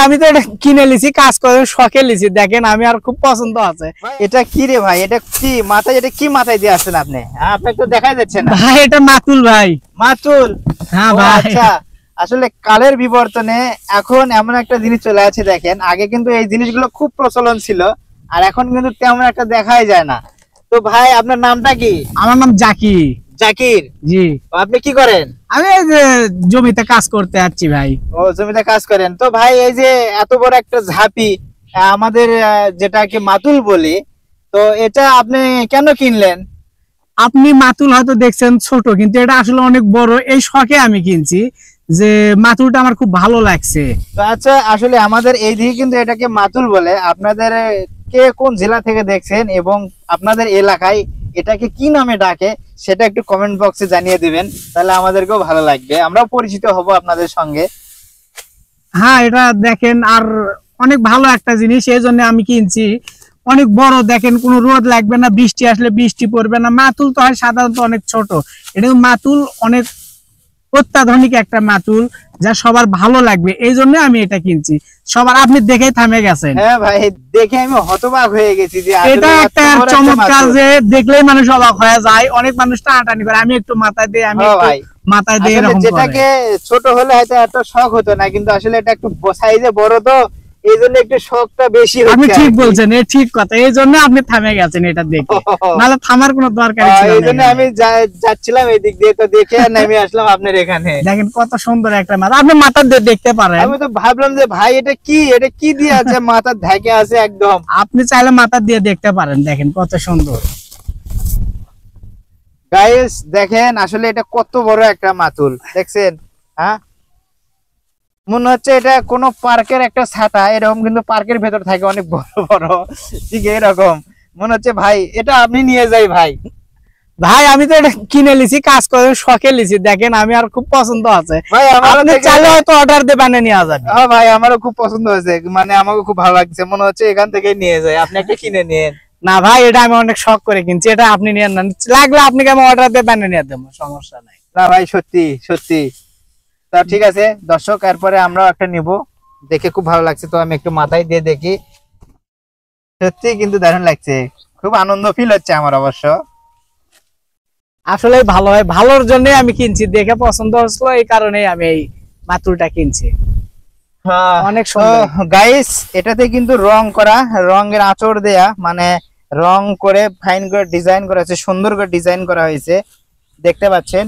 আমি তো এটা কিনে লিছি, কাজ করে শখে লিছি, দেখেন আমি আর খুব পছন্দ আছে। এটা কি রে ভাই, এটা কি মাথায়, এটা কি মাথায় দিয়ে আসছেন আপনি? আপনাকে তো দেখাই যাচ্ছে না ভাই। এটা মাতুল ভাই। মাতুল? হ্যাঁ ও ভাই। আচ্ছা, আসলে কালের বিবর্তনে এখন এমন একটা জিনিস চলে আছে, দেখেন আগে কিন্তু এই জিনিসগুলো খুব প্রচলন ছিল, আর এখন কিন্তু তেমন একটা দেখাই যায় না। তো ভাই আপনার নামটা কি? আমার নাম জাকি। জাকির? জি। আপনি কি করেন? আমি এই যে জমিতে কাজ করতে যাচ্ছি ভাই। ও জমিতে কাজ করেন। তো ভাই এই যে এত বড় একটা ঝাঁপি, আমাদের যেটাকে মাতুল বলি, তো এটা আপনি কেন কিনলেন? আপনি মাতুল হয়তো দেখছেন ছোট, কিন্তু এটা আসলে অনেক বড়। এই শখে আমি কিনছি, যে মাতুলটা আমার খুব ভালো লাগছে। তো আচ্ছা, আসলে আমাদের এই দিকে কিন্তু এটাকে মাতুল বলে। আপনাদের কে কোন জেলা থেকে দেখছেন এবং আপনাদের এলাকায় এটাকে কি নামে ডাকে সেটা একটু কমেন্ট বক্সে জানিয়ে দিবেন, তাহলে আমাদেরকেও ভালো লাগবে, আমরাও পরিচিত হব আপনাদের সঙ্গে। হ্যাঁ, এটা দেখেন আর অনেক ভালো একটা জিনিস, এই জন্য আমি কিনছি। অনেক বড়, দেখেন কোনো রোদ লাগবে না, বৃষ্টি আসলে বৃষ্টি পড়বে না। মাতুল তো হয় সাধারণত অনেক ছোট, এটা মাতুল অনেক অত্যাধুনিক একটা মাতুল, যা সবার ভালো লাগবে, এই জন্য আমি এটা কিনছি। সবার আপনি দেখেই থামে গেছেন। হ্যাঁ ভাই, দেখে আমি হতবাক হয়ে গেছি যে এটা একটা চমৎকার, যে দেখলেই মানুষ অবাক হয়ে যায়। অনেক মানুষ টানাটানি করে, আমি একটু মাথায় দিয়ে, আমি মাথায় দিয়ে এরকম করে। যেটাকে ছোট হলে হয়তো এত শখ হতো না, কিন্তু আসলে এটা একটু সাইজে বড়, তো এই জন্য একটু শখটা বেশি হচ্ছে। আপনি ঠিক বলছেন, এই ঠিক কথা, এই জন্য আপনি থামে গেছেন এটা দেখে, নাহলে থামার কোনো দরকার ছিল না। এই জন্য আমি যাচ্ছিলাম এই দিক দিয়ে, তো দেখে নেমে আসলাম আপনার এখানে। দেখেন কত সুন্দর একটা মাথা, আপনি মাথা দিয়ে দেখতে পারেন। আমি তো ভাবলাম যে ভাই এটা কি দিয়ে আছে, মাথার ঢেকে আছে একদম। আপনি চাইলে মাথা দিয়ে দেখতে পারেন, দেখেন কত সুন্দর। গাইস দেখেন আসলে এটা কত বড় একটা মাতুল, দেখছেন? হ্যাঁ, মনে হচ্ছে এটা কোনো পার্কের একটা ছাতা, এরকম কিন্তু পার্কের ভেতর থাকে অনেক বড় বড়, ঠিক এরকম মনে হচ্ছে। ভাই এটা আপনি নিয়ে যাই ভাই। ভাই আমি তো এটা কিনে লিছি, কাজ করে শখে লিছি, দেখেন আমি আর খুব পছন্দ আছে ভাই। আপনি চাইলে হয়তো অর্ডার দিয়ে বানিয়ে নিয়ে যাবেন। হ্যাঁ ভাই, আমারও খুব পছন্দ হয়েছে, মানে আমাকে খুব ভালো লাগছে, মনে হচ্ছে এখান থেকে নিয়ে যাই। আপনি একটা কিনে নিন না ভাই, এটা আমি অনেক শখ করে কিনছি, এটা আপনি নিয়ে নেন, লাগলে আপনি কেমন অর্ডার দিয়ে বানিয়ে নিয়ে দেবো, সমস্যা নাই। না ভাই, সত্যি সত্যি। তা ঠিক আছে দর্শক, এরপরে আমরাও একটা নিব, দেখে খুব ভালো লাগছে, তো আমি একটু মাথায় দিয়ে দেখি। সত্যি কিন্তু দারুণ লাগছে, খুব আনন্দ ফিল হচ্ছে আমার অবশ্য। আসলে ভালো হয়, ভালোর জন্য আমি কিনছি, দেখে পছন্দ হচ্ছিল, এই কারণে আমি এই মাতুলটা কিনছি। অনেক সুন্দর গাইস, এটাতে কিন্তু রং করা, রঙের আঁচড় দেয়া, মানে রং করে ফাইন করে ডিজাইন করা হয়েছে, সুন্দর করে ডিজাইন করা হয়েছে, দেখতে পাচ্ছেন।